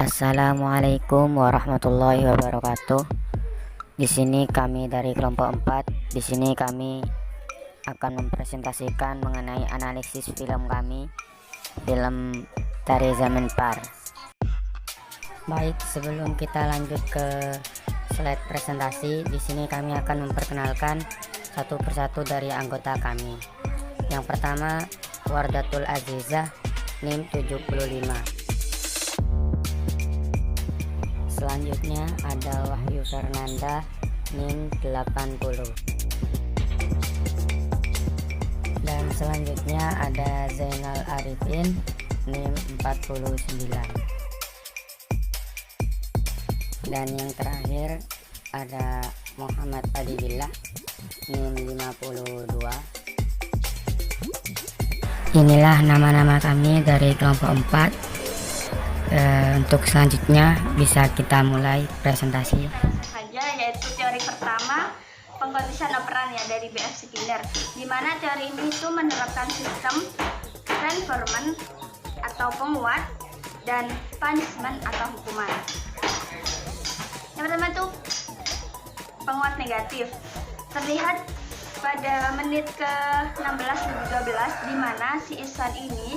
Assalamualaikum warahmatullahi wabarakatuh. Di sini kami dari kelompok 4. Di sini kami akan mempresentasikan mengenai analisis film kami, film Tari Zaman Par. Baik, sebelum kita lanjut ke slide presentasi, di sini kami akan memperkenalkan satu persatu dari anggota kami. Yang pertama, Wardatul Azizah, NIM 75. Selanjutnya ada Wahyu Fernanda, NIM 80. Dan selanjutnya ada Zainal Arifin, NIM 49. Dan yang terakhir ada Muhammad Adibillah, NIM 52. Inilah nama-nama kami dari kelompok 4. Untuk selanjutnya bisa kita mulai presentasi saja, yaitu teori pertama, pengkondisan operan ya dari B.F. Skinner, di mana teori ini itu menerapkan sistem reinforcement atau penguat dan punishment atau hukuman. Yang pertama itu penguat negatif, terlihat pada menit ke-16-12 di mana si Ihsan ini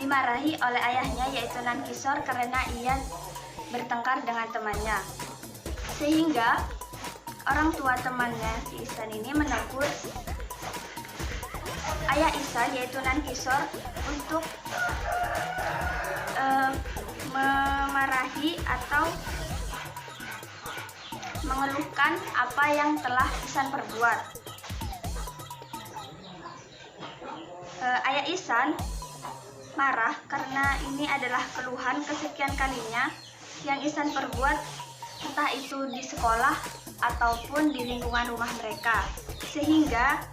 dimarahi oleh ayahnya yaitu Nankisor karena ia bertengkar dengan temannya, sehingga orang tua temannya si Ihsan ini menegur ayah Ihsan yaitu Nankisor untuk memarahi atau mengeluhkan apa yang telah Ihsan perbuat. Ayah Ihsan marah karena ini adalah keluhan kesekian kalinya yang Ihsan perbuat, entah itu di sekolah ataupun di lingkungan rumah mereka, sehingga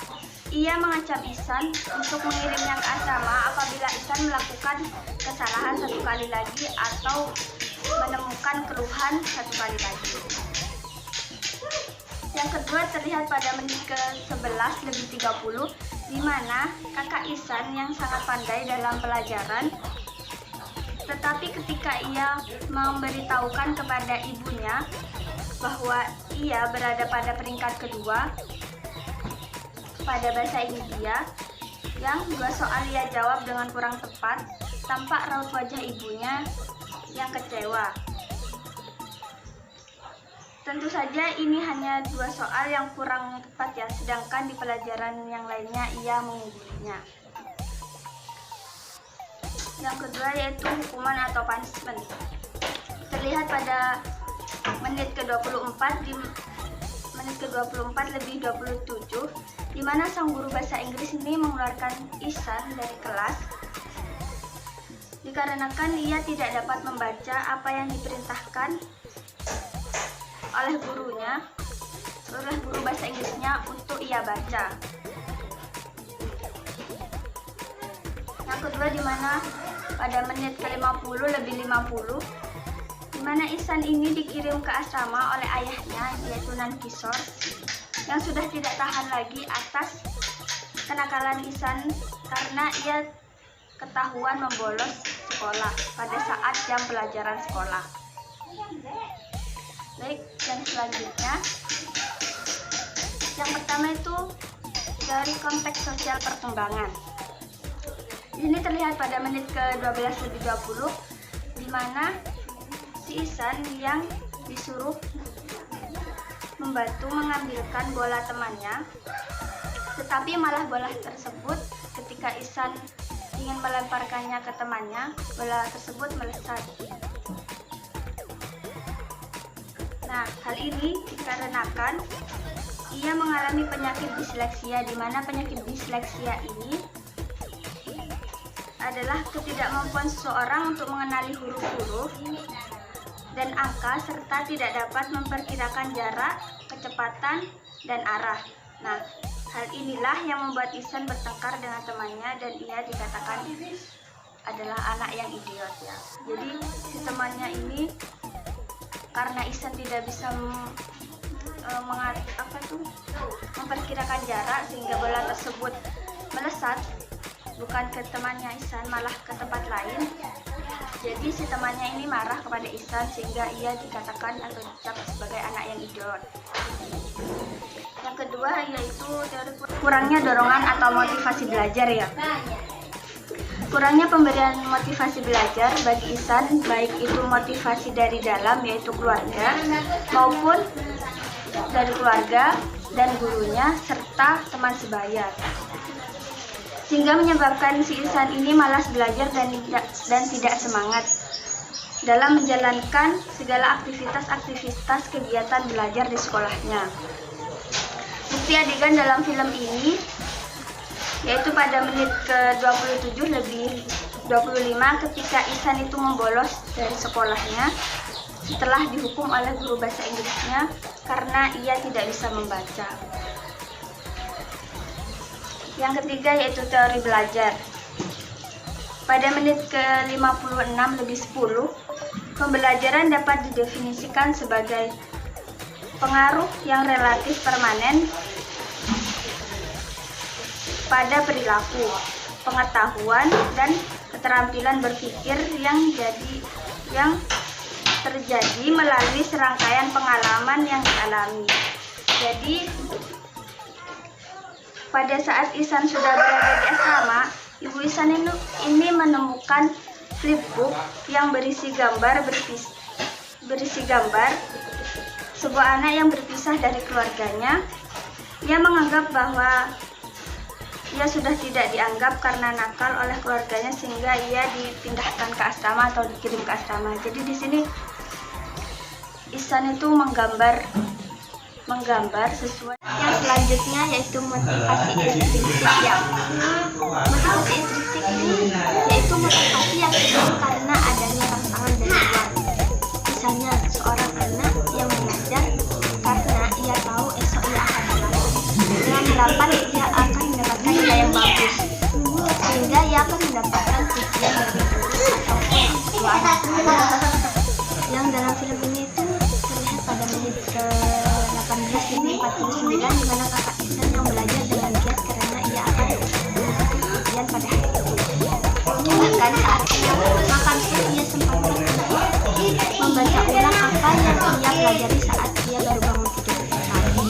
ia mengancam Ihsan untuk mengirimnya ke asrama apabila Ihsan melakukan kesalahan satu kali lagi atau menemukan keluhan satu kali lagi. Yang kedua terlihat pada menit ke-11-30 di mana kakak Ihsan yang sangat pandai dalam pelajaran, tetapi ketika ia memberitahukan kepada ibunya bahwa ia berada pada peringkat kedua pada bahasa India, yang dua soal ia jawab dengan kurang tepat, tampak raut wajah ibunya yang kecewa. Tentu saja ini hanya dua soal yang kurang tepat ya, sedangkan di pelajaran yang lainnya ia mengunggulinya. Yang kedua yaitu hukuman atau punishment. Terlihat pada menit ke-24 di menit ke-24 lebih 27 di mana sang guru bahasa Inggris ini mengeluarkan Ihsan dari kelas dikarenakan ia tidak dapat membaca apa yang diperintahkan oleh guru bahasa Inggrisnya untuk ia baca. Yang kedua di mana pada menit ke-50 lebih 50 di mana Ihsan ini dikirim ke asrama oleh ayahnya yaitu Nankisor yang sudah tidak tahan lagi atas kenakalan Ihsan karena ia ketahuan membolos sekolah pada saat jam pelajaran sekolah. Baik, yang selanjutnya yang pertama itu dari konteks sosial perkembangan. Ini terlihat pada menit ke-12-20 di mana si Ihsan yang disuruh membantu mengambilkan bola temannya, tetapi malah bola tersebut ketika Ihsan ingin melemparkannya ke temannya, bola tersebut melesat. Nah, hal ini dikarenakan ia mengalami penyakit disleksia, di mana penyakit disleksia ini adalah ketidakmampuan seseorang untuk mengenali huruf-huruf dan angka serta tidak dapat memperkirakan jarak, kecepatan, dan arah. Nah, hal inilah yang membuat Ihsan bertengkar dengan temannya dan ia dikatakan adalah anak yang idiot ya. Jadi si temannya ini karena Ihsan tidak bisa memperkirakan jarak sehingga bola tersebut melesat bukan ke temannya Ihsan malah ke tempat lain, Jadi si temannya ini marah kepada Ihsan sehingga ia dikatakan atau dicap sebagai anak yang idiot. Yang kedua yaitu teori kurangnya dorongan atau motivasi belajar ya. Kurangnya pemberian motivasi belajar bagi Ihsan, baik itu motivasi dari dalam yaitu keluarga maupun dari keluarga dan gurunya serta teman sebaya, sehingga menyebabkan si Ihsan ini malas belajar dan tidak semangat dalam menjalankan segala aktivitas kegiatan belajar di sekolahnya. Bukti adegan dalam film ini yaitu pada menit ke-27 lebih 25 ketika Ihsan itu membolos dari sekolahnya setelah dihukum oleh guru bahasa Inggrisnya karena ia tidak bisa membaca. Yang ketiga yaitu teori belajar. Pada menit ke-56 lebih 10, pembelajaran dapat didefinisikan sebagai pengaruh yang relatif permanen pada perilaku, pengetahuan, dan keterampilan berpikir yang terjadi melalui serangkaian pengalaman yang dialami. Jadi pada saat Ihsan sudah berada di asrama, Ibu Ihsan ini menemukan flipbook yang berisi gambar sebuah anak yang berpisah dari keluarganya. Ia menganggap bahwa ia sudah tidak dianggap karena nakal oleh keluarganya sehingga ia dipindahkan ke asrama atau dikirim ke asrama. Jadi di sini Ihsan itu menggambar sesuai. Yang selanjutnya yaitu motivasi intrinsik ya. Motivasi intrinsik ini yaitu motivasi yang timbul karena adanya rangsangan dari luar. Misalnya seorang anak yang belajar karena ia tahu esok ia akan berlatih. Dengan harapan ia akan mendapatkan nilai yang bagus, sehingga ia akan mendapatkan pujian dari guru ataupun tua. Yang dalam film ini itu terlihat pada menit ke-18:49 di mana kakak Ihsan yang belajar dengan giat karena ia akan mendapatkan pujian pada hari itu. Bahkan saat ia makan pun ia sempat membaca ulang apa yang ia pelajari saat ia baru bangun tidur pagi.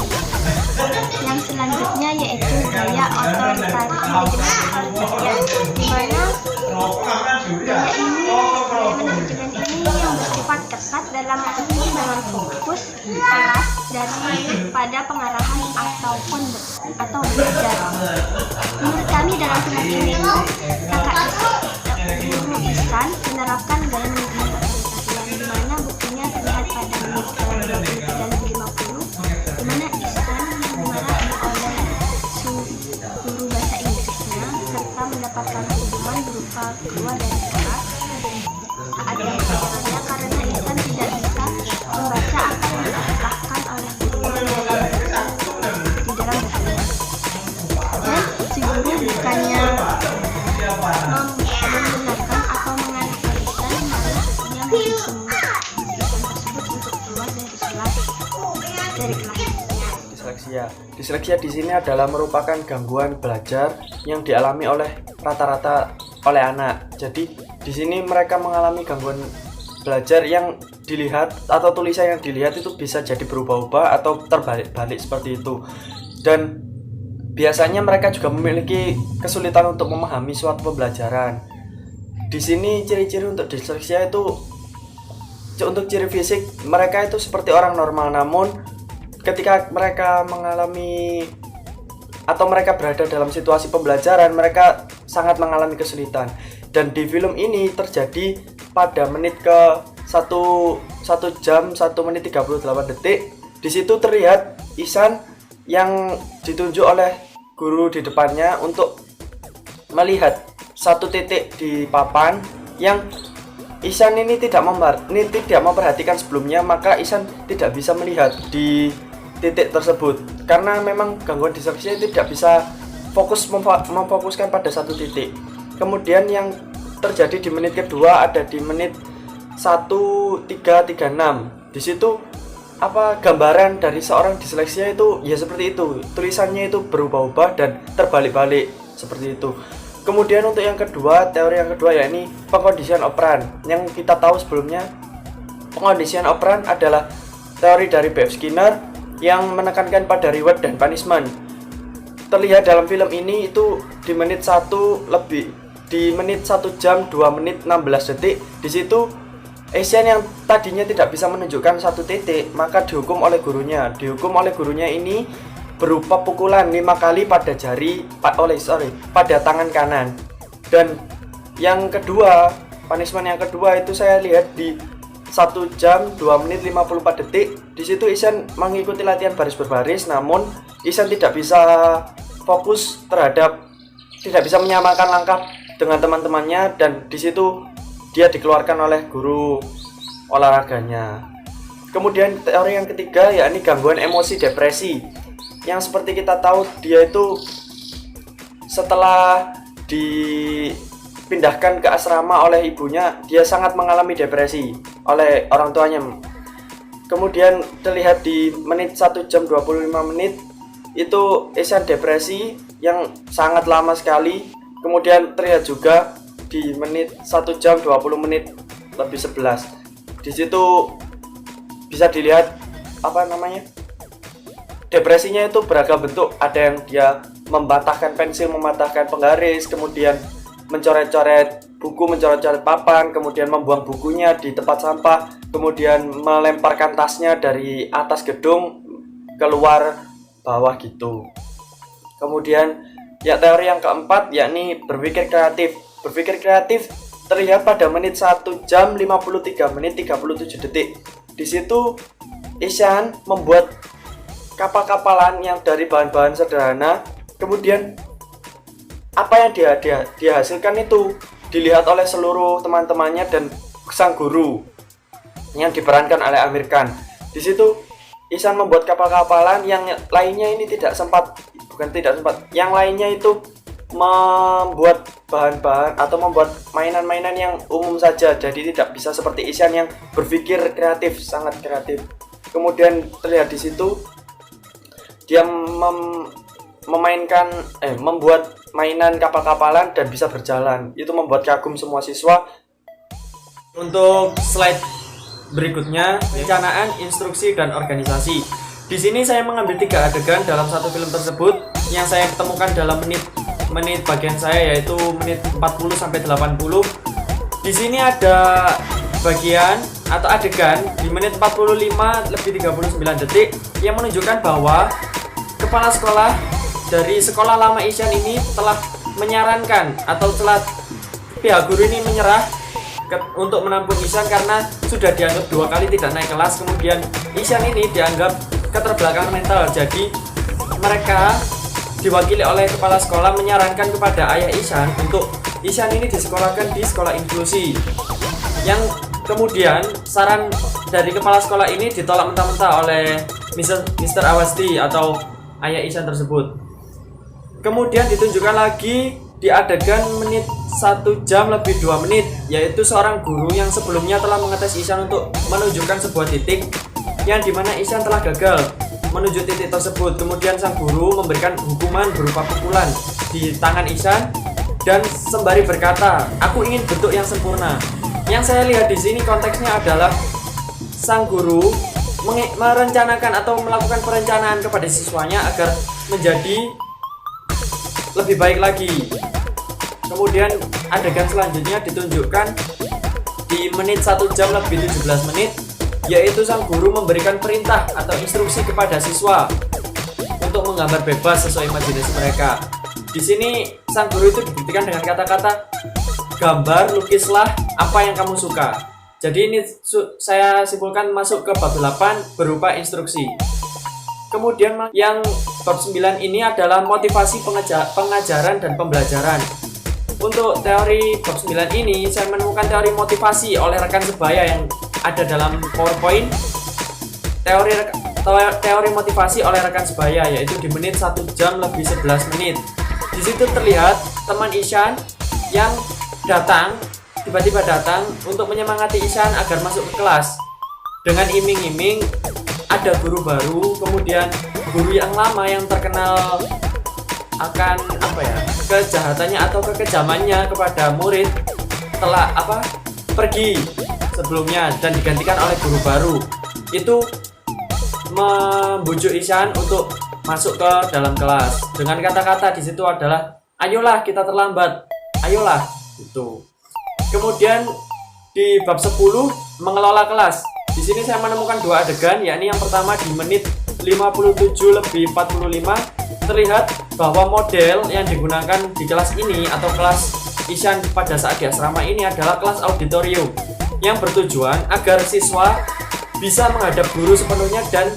Yang selanjutnya yaitu gaya otoritarian, di mana gaya manajemen ini yang bersifat ketat dalam mendukung dengan fokus kelas daripada pengarahan atau belajar. Menurut kami dalam film ini guru Ihsan menerapkan gaya manajemen otoritarian, di mana buktinya terlihat pada menit ke-23:50 di mana Ihsan dimarahi oleh guru bahasa Inggrisnya serta mendapatkan hukuman berupa keluar dari kelas saat yang pelajarannya karena Ihsan tidak bisa membaca apa yang diterangkan oleh gurunya di dalam bukunya. Dan si guru bukannya membenarkan atau mengarahkan Ihsan, malah ia menghukum Ihsan tersebut untuk keluar dari kelas. Disleksia di sini adalah merupakan gangguan belajar yang dialami oleh rata-rata oleh anak. Jadi di sini mereka mengalami gangguan belajar yang dilihat atau tulisan yang dilihat itu bisa jadi berubah-ubah atau terbalik-balik seperti itu. Dan biasanya mereka juga memiliki kesulitan untuk memahami suatu pembelajaran. Di sini ciri-ciri untuk disleksia itu, untuk ciri fisik mereka itu seperti orang normal, namun ketika mereka mengalami atau mereka berada dalam situasi pembelajaran, mereka sangat mengalami kesulitan. Dan di film ini terjadi pada menit ke 1 jam 1 menit 38 detik. Di situ terlihat Ihsan yang ditunjuk oleh guru di depannya untuk melihat satu titik di papan yang Ihsan ini tidak memperhatikan sebelumnya, maka Ihsan tidak bisa melihat di titik tersebut karena memang gangguan disleksia tidak bisa memfokuskan pada satu titik. Kemudian yang terjadi di menit kedua ada di menit 1336. Di situ gambaran dari seorang disleksia itu ya seperti itu, tulisannya itu berubah-ubah dan terbalik-balik seperti itu. Kemudian untuk yang kedua, teori yang kedua yakni pengkondisian operan. Yang kita tahu sebelumnya, pengkondisian operan adalah teori dari B.F. Skinner yang menekankan pada reward dan punishment. Terlihat dalam film ini itu di menit 1 jam 2 menit 16 detik. Di situ Asian yang tadinya tidak bisa menunjukkan satu titik, maka dihukum oleh gurunya. Dihukum oleh gurunya ini berupa pukulan 5 kali pada pada tangan kanan. Dan yang kedua, punishment yang kedua itu saya lihat di 1 jam 2 menit 54 detik. Di situ Isan mengikuti latihan baris berbaris, namun Isan tidak bisa fokus tidak bisa menyamakan langkah dengan teman-temannya, dan di situ dia dikeluarkan oleh guru olahraganya. Kemudian teori yang ketiga yakni gangguan emosi depresi. Yang seperti kita tahu, dia itu setelah dipindahkan ke asrama oleh ibunya, dia sangat mengalami depresi oleh orang tuanya. Kemudian terlihat di menit 1 jam 25 menit itu Asian depresi yang sangat lama sekali. Kemudian terlihat juga di menit 1 jam 20 menit lebih 11. Di situ bisa dilihat depresinya itu beragam bentuk. Ada yang dia mematahkan pensil, mematahkan penggaris, kemudian mencoret-coret buku, mencoret-coret papan, kemudian membuang bukunya di tempat sampah, kemudian melemparkan tasnya dari atas gedung keluar bawah gitu. Kemudian teori yang keempat yakni berpikir kreatif. Berpikir kreatif terlihat pada menit 1 jam 53 menit 37 detik. Di situ Ishan membuat kapal-kapalan yang dari bahan-bahan sederhana. Kemudian apa yang dia hasilkan itu dilihat oleh seluruh teman-temannya dan sang guru yang diperankan oleh Amir Khan. Di situ Ishan membuat kapal-kapalan, yang lainnya ini yang lainnya itu membuat bahan-bahan atau membuat mainan-mainan yang umum saja. Jadi tidak bisa seperti Ishan yang berpikir kreatif, sangat kreatif. Kemudian terlihat di situ dia membuat mainan kapal-kapalan dan bisa berjalan. Itu membuat kagum semua siswa. Untuk slide berikutnya, perencanaan, instruksi, dan organisasi. Di sini saya mengambil 3 adegan dalam satu film tersebut yang saya temukan dalam menit bagian saya, yaitu menit 40 sampai 80. Di sini ada bagian atau adegan di menit 45 lebih 39 detik yang menunjukkan bahwa kepala sekolah dari sekolah lama Ishan ini telah menyarankan atau telah pihak guru ini menyerah untuk menampung Ishan karena sudah dianggap 2 kali tidak naik kelas. Kemudian Ishan ini dianggap keterbelakangan mental. Jadi mereka diwakili oleh kepala sekolah menyarankan kepada ayah Ishan untuk Ishan ini disekolahkan di sekolah inklusi. Yang kemudian saran dari kepala sekolah ini ditolak mentah-mentah oleh Mr. Awasti atau ayah Ishan tersebut. Kemudian ditunjukkan lagi di adegan menit 1 jam lebih 2 menit, yaitu seorang guru yang sebelumnya telah mengetes Ishan untuk menunjukkan sebuah titik yang dimana Ishan telah gagal menuju titik tersebut. Kemudian sang guru memberikan hukuman berupa pukulan di tangan Ishan dan sembari berkata, "Aku ingin bentuk yang sempurna." Yang saya lihat di sini konteksnya adalah sang guru merencanakan atau melakukan perencanaan kepada siswanya agar menjadi lebih baik lagi. Kemudian adegan selanjutnya ditunjukkan di menit 1 jam lebih 17 menit, yaitu sang guru memberikan perintah atau instruksi kepada siswa untuk menggambar bebas sesuai imajinasi mereka. Di sini sang guru itu dibuktikan dengan kata-kata, "Gambar, lukislah apa yang kamu suka." Jadi ini saya simpulkan masuk ke bab 8 berupa instruksi. Kemudian yang bab 9 ini adalah motivasi pengajaran dan pembelajaran. Untuk teori bab 9 ini saya menemukan teori motivasi oleh rekan sebaya yang ada dalam PowerPoint. Teori motivasi oleh rekan sebaya yaitu di menit 1 jam lebih 11 menit. Di situ terlihat teman Ishan yang tiba-tiba datang untuk menyemangati Ishan agar masuk ke kelas. Dengan iming-iming ada guru baru, kemudian guru yang lama yang terkenal akan kejahatannya atau kekejamannya kepada murid telah pergi sebelumnya dan digantikan oleh guru baru. Itu membujuk Ihsan untuk masuk ke dalam kelas dengan kata-kata di situ adalah ayolah kita terlambat, ayolah itu. Kemudian di bab 10 mengelola kelas. Di sini saya menemukan dua adegan, yakni yang pertama di menit 57:45 terlihat bahwa model yang digunakan di kelas ini atau kelas Ihsan pada saat di asrama ini adalah kelas auditorium yang bertujuan agar siswa bisa menghadap guru sepenuhnya dan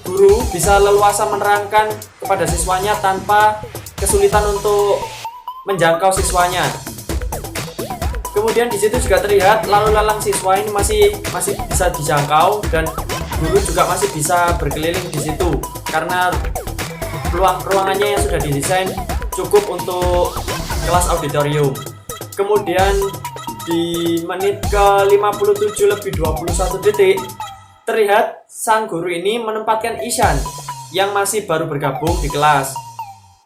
guru bisa leluasa menerangkan kepada siswanya tanpa kesulitan untuk menjangkau siswanya. Kemudian di situ juga terlihat lalu lalang siswa ini masih bisa dijangkau dan guru juga masih bisa berkeliling di situ karena ruangannya yang sudah didesain cukup untuk kelas auditorium. Kemudian di menit ke 57:21 terlihat sang guru ini menempatkan Ihsan yang masih baru bergabung di kelas.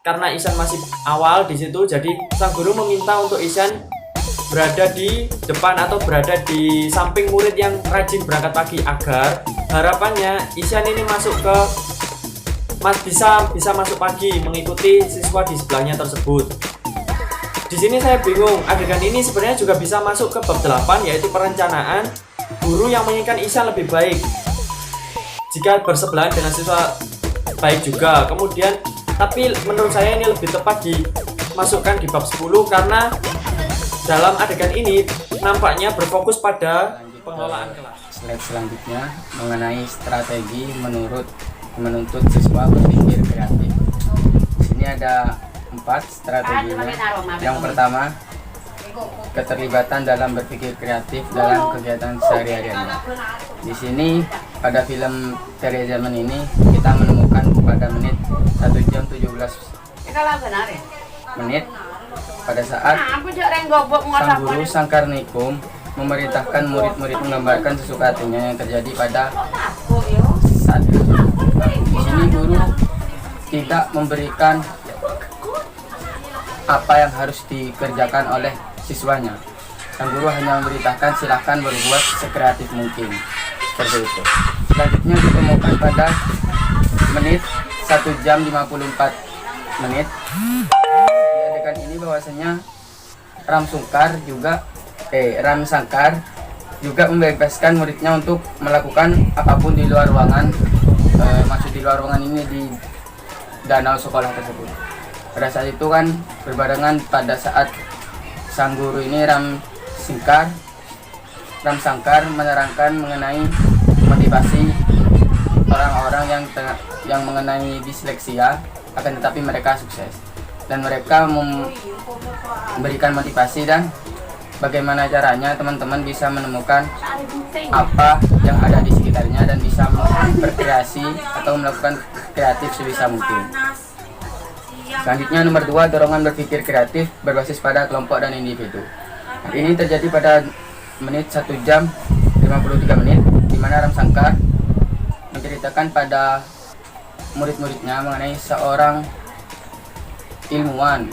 Karena Ihsan masih awal di situ, jadi sang guru meminta untuk Ihsan berada di depan atau berada di samping murid yang rajin berangkat pagi agar harapannya Ihsan ini bisa masuk pagi mengikuti siswa di sebelahnya tersebut. Di sini saya bingung, adegan ini sebenarnya juga bisa masuk ke bab 8 yaitu perencanaan guru yang menginginkan Ihsan lebih baik jika bersebelahan dengan siswa baik juga. Kemudian tapi menurut saya ini lebih tepat dimasukkan di bab 10 karena dalam adegan ini nampaknya berfokus pada pengelolaan kelas. Slide selanjutnya mengenai strategi menuntut siswa berpikir kreatif. Di sini ada 4 strateginya. Yang pertama, keterlibatan dalam berpikir kreatif dalam kegiatan sehari-harinya. Di sini pada film Tere Zaman ini kita menemukan pada menit 1 jam 17 menit pada saat sang guru Sangkarnikum memerintahkan murid-murid menggambarkan sesuka hatinya yang terjadi pada saat itu. Di sini guru tidak memberikan apa yang harus dikerjakan oleh siswanya. Sang guru hanya memberitakan silahkan berbuat sekreatif mungkin. Seperti itu. Selanjutnya ditemukan pada menit 1 jam 54 menit. Di adegan ini bahwasanya Ram Sangkar juga membebaskan muridnya untuk melakukan apapun di luar ruangan. Maksud di luar ruangan ini di danau sekolah tersebut. Pada saat itu kan berbarengan pada saat sang guru ini Ram Sangkar menerangkan mengenai motivasi orang-orang yang mengenai disleksia, akan tetapi mereka sukses dan mereka memberikan motivasi dan bagaimana caranya teman-teman bisa menemukan apa yang ada di sekitarnya dan bisa berkreasi atau melakukan kreatif sebisa mungkin. Selanjutnya nomor 2, dorongan berpikir kreatif berbasis pada kelompok dan individu. Ini terjadi pada menit 1 jam 53 menit di mana Ram Sangkar menceritakan pada murid-muridnya mengenai seorang ilmuwan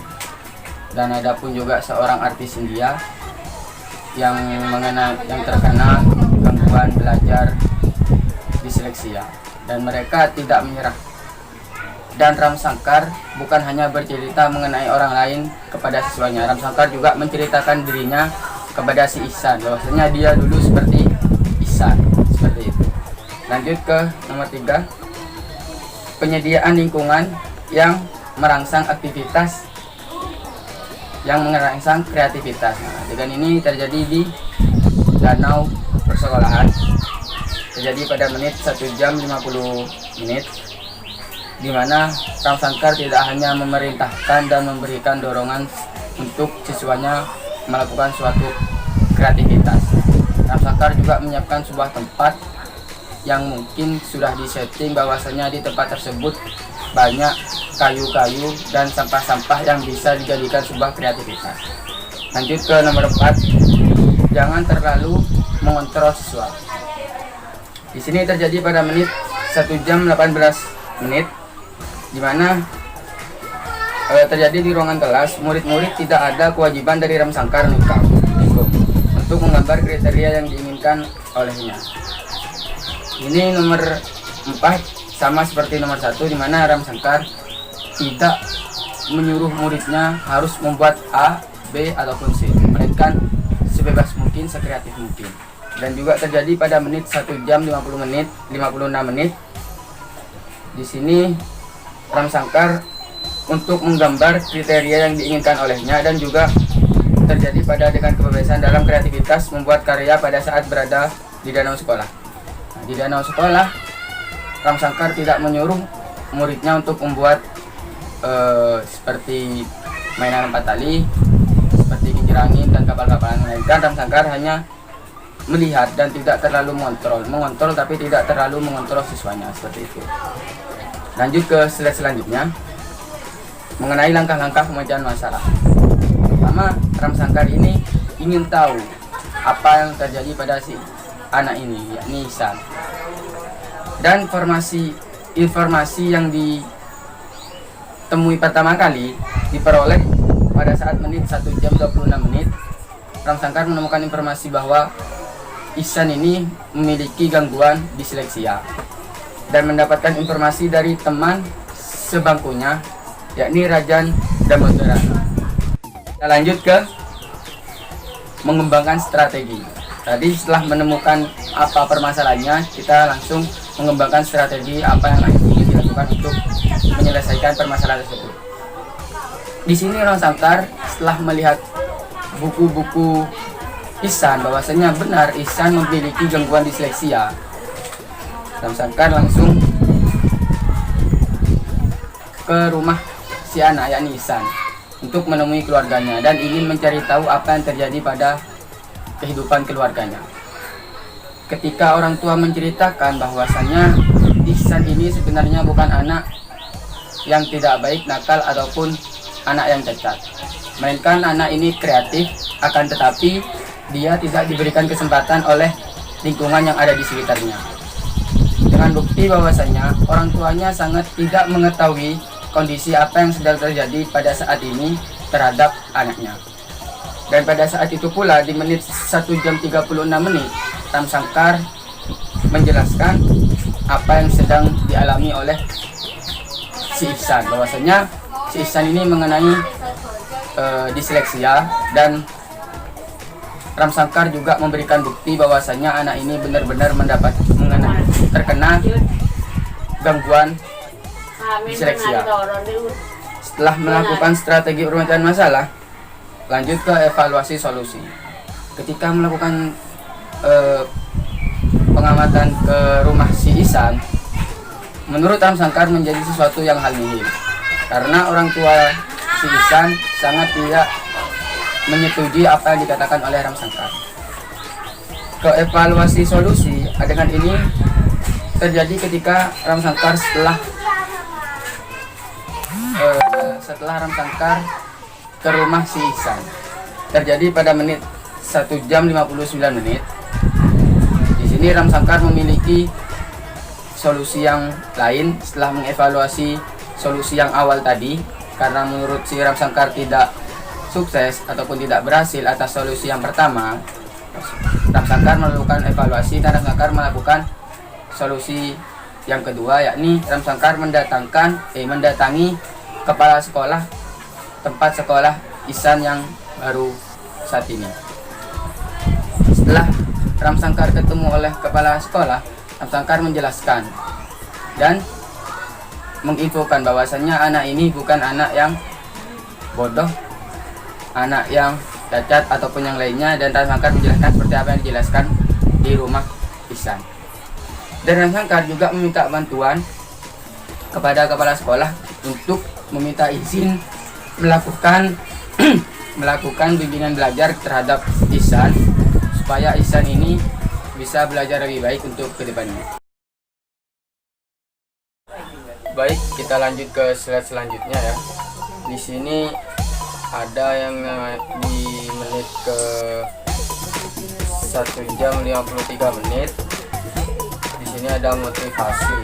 dan ada pun juga seorang artis India yang terkena gangguan belajar disleksia dan mereka tidak menyerah. Dan Ram Sangkar bukan hanya bercerita mengenai orang lain kepada siswanya, Ram Sangkar juga menceritakan dirinya kepada si Ihsan, bahwasanya dia dulu seperti Ihsan, seperti itu. Lanjut ke nomor 3, penyediaan lingkungan yang merangsang aktivitas yang merangsang kreativitas. Nah, adegan ini terjadi di danau persekolahan, terjadi pada menit 1 jam 50 menit, di mana Ram Sangkar tidak hanya memerintahkan dan memberikan dorongan untuk siswanya melakukan suatu kreativitas. Ram Sangkar juga menyiapkan sebuah tempat yang mungkin sudah disetting bahwasanya di tempat tersebut banyak kayu-kayu dan sampah-sampah yang bisa dijadikan sebuah kreativitas. Lanjut ke nomor 4, jangan terlalu mengontrol siswa. Di sini terjadi pada menit 1 jam 18 menit, di mana terjadi di ruangan kelas, murid-murid tidak ada kewajiban dari Ramsangkar untuk menggambar kriteria yang diinginkan olehnya. Ini nomor 4 sama seperti nomor 1, di mana Ramsangkar tidak menyuruh muridnya harus membuat A, B ataupun C, melainkan sebebas mungkin, sekreatif mungkin. Dan juga terjadi pada menit 1 jam 56 menit. Di sini Ramsangkar untuk menggambar kriteria yang diinginkan olehnya, dan juga terjadi pada dengan kebebasan dalam kreativitas membuat karya pada saat berada di danau sekolah. Nah, di danau sekolah, Ramsangkar tidak menyuruh muridnya untuk membuat seperti mainan 4 tali, seperti kincir angin dan kapal-kapalan, melainkan Ramsangkar hanya melihat dan tidak terlalu mengontrol tapi tidak terlalu mengontrol siswanya, seperti itu. Lanjut ke slide selanjutnya, mengenai langkah-langkah pemecahan masalah. Pertama, Ramsangkar ini ingin tahu apa yang terjadi pada si anak ini, yakni Ihsan. Dan informasi yang ditemui pertama kali diperoleh pada saat menit 1 jam 26 menit. Ramsangkar menemukan informasi bahwa Ihsan ini memiliki gangguan disleksia, dan mendapatkan informasi dari teman sebangkunya, yakni Rajan Damodara. Kita lanjut ke mengembangkan strategi. Tadi setelah menemukan apa permasalahannya, kita langsung mengembangkan strategi apa yang ingin dilakukan untuk menyelesaikan permasalahan tersebut. Di sini Ramsangkar setelah melihat buku-buku Ihsan bahwasanya benar Ihsan memiliki gangguan disleksia, Ramsangkar langsung ke rumah si anak, yakni Ihsan, untuk menemui keluarganya dan ingin mencari tahu apa yang terjadi pada kehidupan keluarganya. Ketika orang tua menceritakan bahwasannya Ihsan ini sebenarnya bukan anak yang tidak baik, nakal ataupun anak yang cacat, melainkan anak ini kreatif, akan tetapi dia tidak diberikan kesempatan oleh lingkungan yang ada di sekitarnya. Dengan bukti bahwasanya orang tuanya sangat tidak mengetahui kondisi apa yang sedang terjadi pada saat ini terhadap anaknya. Dan pada saat itu pula, di menit 1 jam 36 menit, Ramsangkar menjelaskan apa yang sedang dialami oleh si Ihsan, bahwasanya si Ihsan ini mengenai disleksia, dan Ramsangkar juga memberikan bukti bahwasanya anak ini benar-benar terkena gangguan disleksia. Setelah melakukan strategi pemecahan masalah, lanjut ke evaluasi solusi. Ketika melakukan pengamatan ke rumah si Ihsan, menurut Ramsangkar menjadi sesuatu yang hal nihil, karena orang tua si Ihsan sangat tidak menyetujui apa yang dikatakan oleh Ramsangkar. Ke evaluasi solusi, adegan ini terjadi ketika Ramsangkar setelah Ramsangkar ke rumah si Ihsan. Terjadi pada menit 1 jam 59 menit. Di sini Ramsangkar memiliki solusi yang lain setelah mengevaluasi solusi yang awal tadi, karena menurut si Ramsangkar tidak sukses ataupun tidak berhasil atas solusi yang pertama. Ramsangkar melakukan evaluasi dan Ramsangkar melakukan solusi yang kedua, yakni Ramsangkar mendatangi kepala sekolah tempat sekolah Ihsan yang baru saat ini. Setelah Ramsangkar ketemu oleh kepala sekolah, Ramsangkar menjelaskan dan menginfokan bahwasannya anak ini bukan anak yang bodoh, anak yang cacat ataupun yang lainnya, dan Ramsangkar menjelaskan seperti apa yang dijelaskan di rumah Ihsan. Dan Ramsangkar juga meminta bantuan kepada kepala sekolah untuk meminta izin melakukan bimbingan belajar terhadap Ihsan, supaya Ihsan ini bisa belajar lebih baik untuk kedepannya. Baik, kita lanjut ke slide selanjutnya ya. Di sini ada yang di menit ke 1 jam 53 menit. Di sini ada motivasi.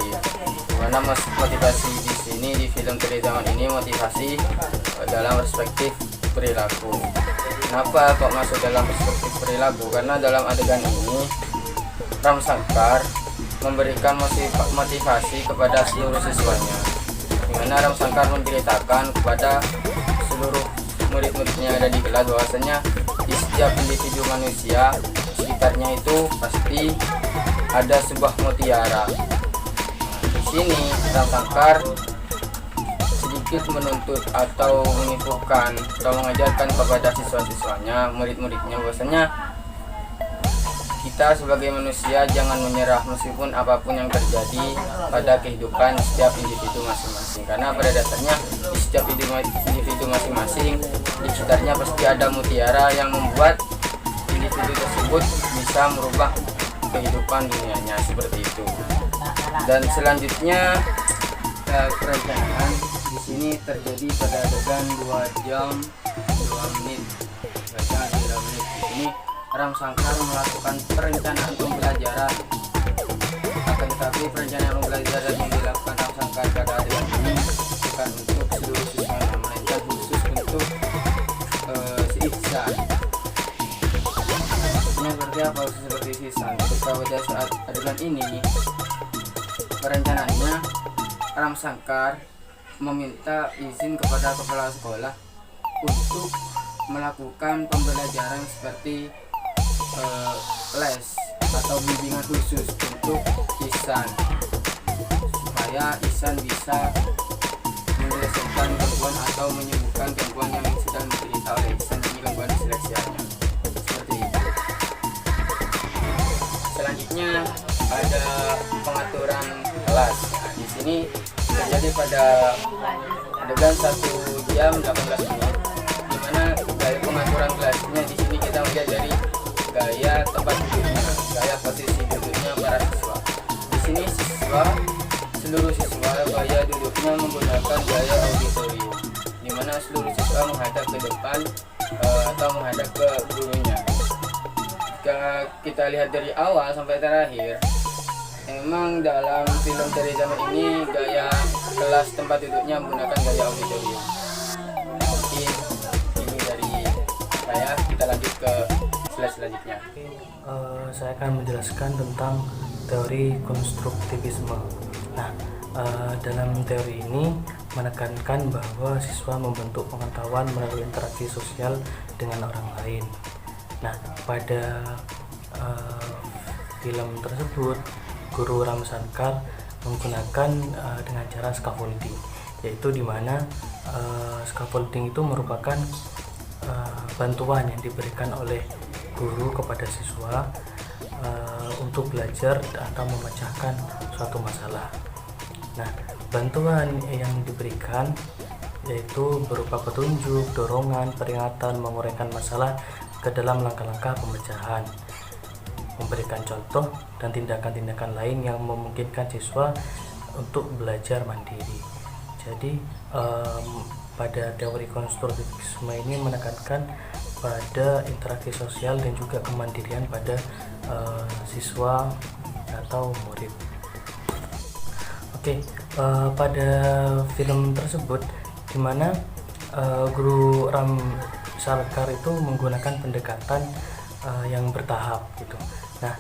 Mana motivasi di sini sini di film Teri Zaman ini motivasi dalam perspektif perilaku. Kenapa kok masuk dalam perspektif perilaku? Karena dalam adegan ini Ram Sangkar memberikan motivasi kepada seluruh siswanya, di mana Ram Sangkar menceritakan kepada seluruh murid-muridnya yang ada di kelas bahwasanya di setiap individu manusia sekitarnya itu pasti ada sebuah mutiara. Di sini Ram Sangkar sedikit menuntut atau menginfokan atau mengajarkan kepada siswa-siswanya, murid-muridnya bahwasanya kita sebagai manusia jangan menyerah meskipun apapun yang terjadi pada kehidupan setiap individu masing-masing, karena pada dasarnya di setiap individu masing-masing di sekitarnya pasti ada mutiara yang membuat individu tersebut bisa merubah kehidupan dunianya, seperti itu. Dan selanjutnya perencanaan di sini terjadi pada adegan 2 jam 2 menit. Di sini Ram Sangkar melakukan perencanaan pembelajaran. Akan tetapi perencanaan pembelajaran yang dilakukan Ram Sangkar pada adegan ini bukan untuk seluruh siswanya, melainkan khusus untuk si Ihsan. Ini seperti apa seperti si Ihsan? Ketika pada saat adegan ini perencanaannya Ram Sangkar meminta izin kepada kepala sekolah untuk melakukan pembelajaran seperti les atau bimbingan khusus untuk Ihsan, supaya Ihsan bisa menyelesaikan gangguan atau menyembuhkan gangguan yang sedang diderita oleh Ihsan, ini gangguan disleksianya, seperti itu. Selanjutnya ada pengaturan kelas. Nah, di sini terjadi pada adegan 1 jam 18 menit, di mana gaya pengaturan kelasnya di sini kita melihat dari gaya tempat duduknya, gaya posisi duduknya para siswa. Di sini seluruh siswa gaya duduknya menggunakan gaya auditorium, di mana seluruh siswa menghadap ke depan atau menghadap ke gurunya. Jika kita lihat dari awal sampai terakhir, memang dalam film Teri Zaman ini gaya kelas tempat duduknya menggunakan gaya auditorium. Mungkin ini dari saya, kita lanjut ke slide selanjutnya. Saya akan menjelaskan tentang teori konstruktivisme. Nah, dalam teori ini menekankan bahwa siswa membentuk pengetahuan melalui interaksi sosial dengan orang lain. Nah, pada film tersebut Guru Ram Sangkar menggunakan dengan cara scaffolding, yaitu di mana scaffolding itu merupakan bantuan yang diberikan oleh guru kepada siswa untuk belajar atau memecahkan suatu masalah. Nah, bantuan yang diberikan yaitu berupa petunjuk, dorongan, peringatan, menguraikan masalah ke dalam langkah-langkah pemecahan, memberikan contoh dan tindakan-tindakan lain yang memungkinkan siswa untuk belajar mandiri. Jadi pada teori konstruktivisme ini menekankan pada interaksi sosial dan juga kemandirian pada siswa atau murid. Oke, pada film tersebut di mana Guru Ram Sangkar itu menggunakan pendekatan yang bertahap gitu. Nah,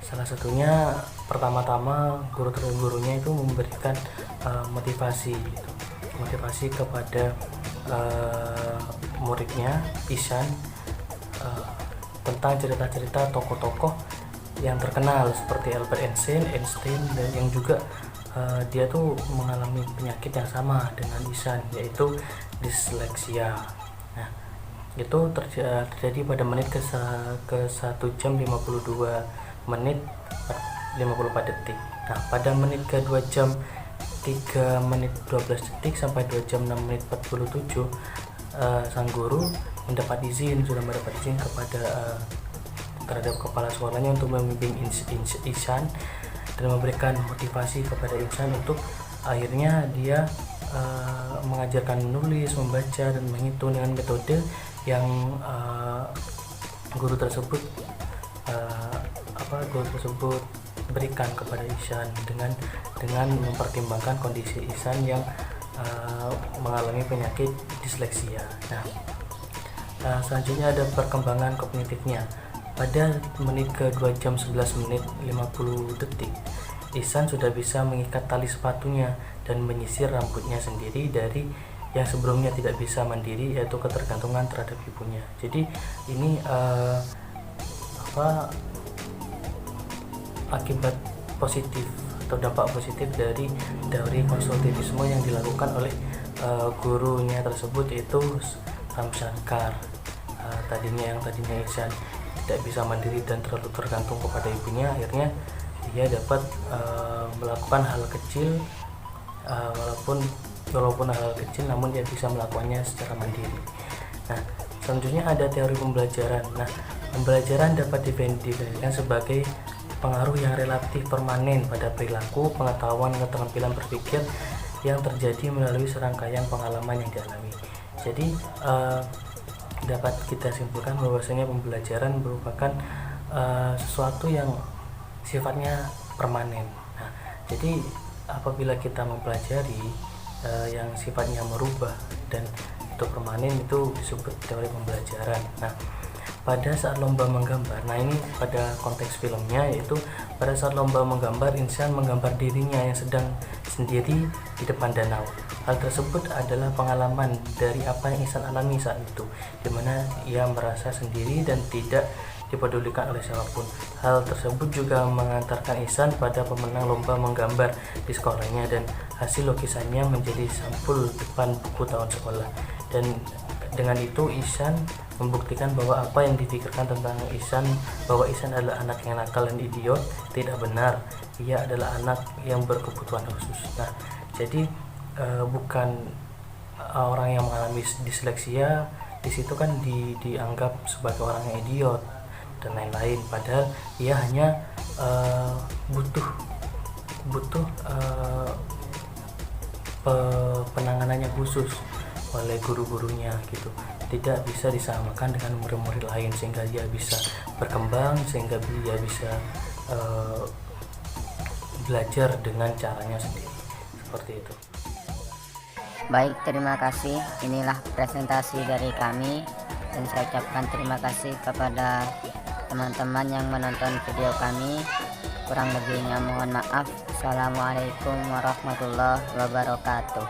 salah satunya pertama-tama gurunya itu memberikan motivasi gitu. Motivasi kepada muridnya Ihsan tentang cerita-cerita tokoh-tokoh yang terkenal seperti Albert Einstein dan yang juga dia tuh mengalami penyakit yang sama dengan Ihsan, yaitu disleksia. Nah, itu terjadi pada menit ke 1 jam 52 menit 54 detik. Nah, pada menit ke 2 jam 3 menit 12 detik sampai 2 jam 6 menit 47 sang guru sudah mendapat izin terhadap kepala sekolahnya untuk membimbing Ihsan dan memberikan motivasi kepada Ihsan untuk akhirnya dia mengajarkan menulis, membaca dan menghitung dengan metode yang guru tersebut berikan kepada Ihsan dengan mempertimbangkan kondisi Ihsan yang mengalami penyakit disleksia. Nah, selanjutnya ada perkembangan kognitifnya. Pada menit ke 2 jam 11 menit 50 detik, Ihsan sudah bisa mengikat tali sepatunya dan menyisir rambutnya sendiri dari yang sebelumnya tidak bisa mandiri, yaitu ketergantungan terhadap ibunya. Jadi ini akibat positif atau dampak positif dari teori konstruktivisme yang dilakukan oleh gurunya tersebut, yaitu Ramshankar. Tadinya Ihsan tidak bisa mandiri dan terlalu tergantung kepada ibunya, akhirnya dia dapat melakukan hal kecil, walaupun hal kecil, namun dia bisa melakukannya secara mandiri. Nah, selanjutnya ada teori pembelajaran. Nah, pembelajaran dapat didefinisikan sebagai pengaruh yang relatif permanen pada perilaku, pengetahuan, keterampilan berpikir yang terjadi melalui serangkaian pengalaman yang dialami. Jadi dapat kita simpulkan bahwasanya pembelajaran merupakan sesuatu yang sifatnya permanen. Nah, jadi apabila kita mempelajari yang sifatnya merubah dan itu permanen, itu disebut teori pembelajaran. Nah, pada saat lomba menggambar, nah ini pada konteks filmnya, yaitu pada saat lomba menggambar, Ihsan menggambar dirinya yang sedang sendiri di depan danau. Hal tersebut adalah pengalaman dari apa yang Ihsan alami saat itu, dimana ia merasa sendiri dan tidak dipedulikan oleh siapapun. Hal tersebut juga mengantarkan Ihsan pada pemenang lomba menggambar di sekolahnya, dan hasil lukisannya menjadi sampul depan buku tahun sekolah. Dan dengan itu Ihsan membuktikan bahwa apa yang dipikirkan tentang Ihsan, bahwa Ihsan adalah anak yang nakal dan idiot, tidak benar. Ia adalah anak yang berkebutuhan khusus. Nah, jadi bukan orang yang mengalami disleksia di situ kan dianggap sebagai orang yang idiot dan lain-lain, padahal ia hanya butuh penanganannya khusus oleh guru-gurunya gitu, tidak bisa disamakan dengan murid-murid lain sehingga dia bisa berkembang, sehingga dia bisa belajar dengan caranya sendiri, seperti itu. Baik, terima kasih. Inilah presentasi dari kami, dan saya ucapkan terima kasih kepada teman-teman yang menonton video kami. Kurang lebihnya mohon maaf. Assalamualaikum warahmatullahi wabarakatuh.